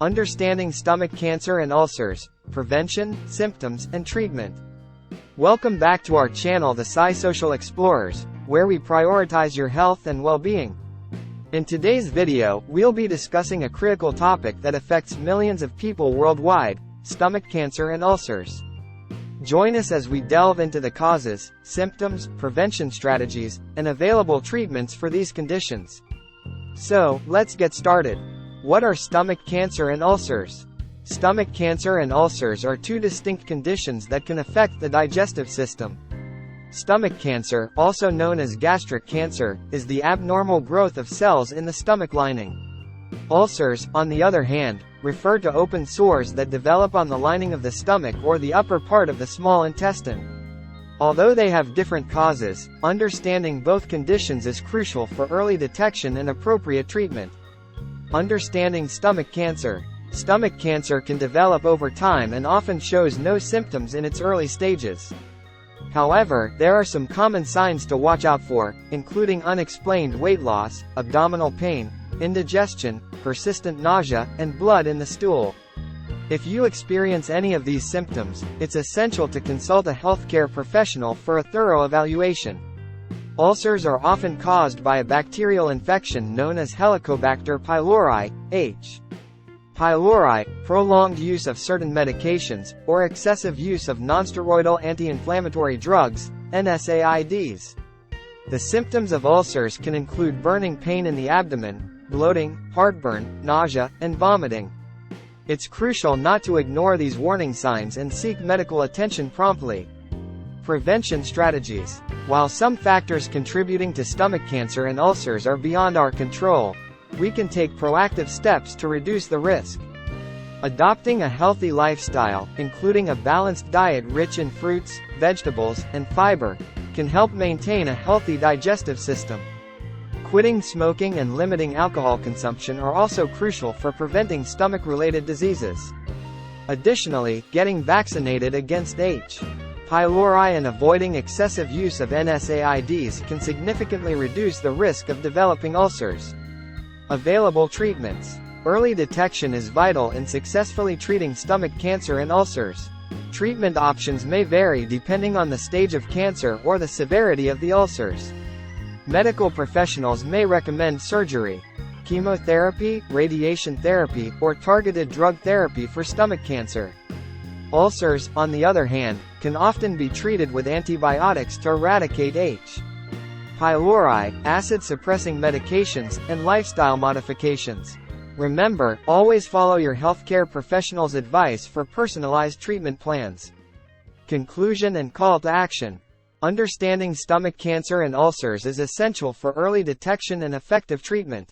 Understanding stomach cancer and ulcers, prevention, symptoms, and treatment. Welcome back to our channel, the SCISOCIAL Explorers, where we prioritize your health and well-being. In today's video, we'll be discussing a critical topic that affects millions of people worldwide: stomach cancer and ulcers. Join us as we delve into the causes, symptoms, prevention strategies, and available treatments for these conditions. So, let's get started. What are stomach cancer and ulcers? Stomach cancer and ulcers are two distinct conditions that can affect the digestive system. Stomach cancer, also known as gastric cancer, is the abnormal growth of cells in the stomach lining. Ulcers, on the other hand, refer to open sores that develop on the lining of the stomach or the upper part of the small intestine. Although they have different causes, understanding both conditions is crucial for early detection and appropriate treatment. Understanding stomach cancer. Stomach cancer can develop over time and often shows no symptoms in its early stages. However, there are some common signs to watch out for, including unexplained weight loss, abdominal pain, indigestion, persistent nausea, and blood in the stool. If you experience any of these symptoms, it's essential to consult a healthcare professional for a thorough evaluation. Ulcers are often caused by a bacterial infection known as Helicobacter pylori, H. pylori, prolonged use of certain medications, or excessive use of nonsteroidal anti-inflammatory drugs, NSAIDs. The symptoms of ulcers can include burning pain in the abdomen, bloating, heartburn, nausea, and vomiting. It's crucial not to ignore these warning signs and seek medical attention promptly. Prevention strategies. While some factors contributing to stomach cancer and ulcers are beyond our control, we can take proactive steps to reduce the risk. Adopting a healthy lifestyle, including a balanced diet rich in fruits, vegetables, and fiber, can help maintain a healthy digestive system. Quitting smoking and limiting alcohol consumption are also crucial for preventing stomach-related diseases. Additionally, getting vaccinated against H. pylori and avoiding excessive use of NSAIDs can significantly reduce the risk of developing ulcers. Available treatments. Early detection is vital in successfully treating stomach cancer and ulcers. Treatment options may vary depending on the stage of cancer or the severity of the ulcers. Medical professionals may recommend surgery, chemotherapy, radiation therapy, or targeted drug therapy for stomach cancer. Ulcers, on the other hand, can often be treated with antibiotics to eradicate H. pylori, acid-suppressing medications, and lifestyle modifications. Remember, always follow your healthcare professional's advice for personalized treatment plans. Conclusion and call to action. Understanding stomach cancer and ulcers is essential for early detection and effective treatment.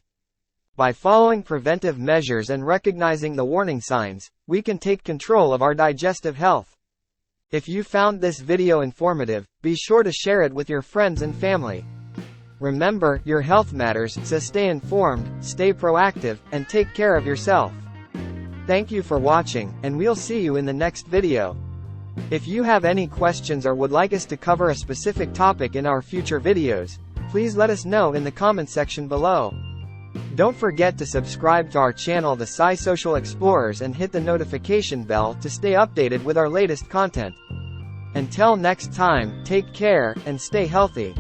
By following preventive measures and recognizing the warning signs, we can take control of our digestive health. If you found this video informative, be sure to share it with your friends and family. Remember, your health matters, so stay informed, stay proactive, and take care of yourself. Thank you for watching, and we'll see you in the next video. If you have any questions or would like us to cover a specific topic in our future videos, please let us know in the comment section below. Don't forget to subscribe to our channel, the SCISOCIAL Explorers, and hit the notification bell to stay updated with our latest content. Until next time, take care, and stay healthy.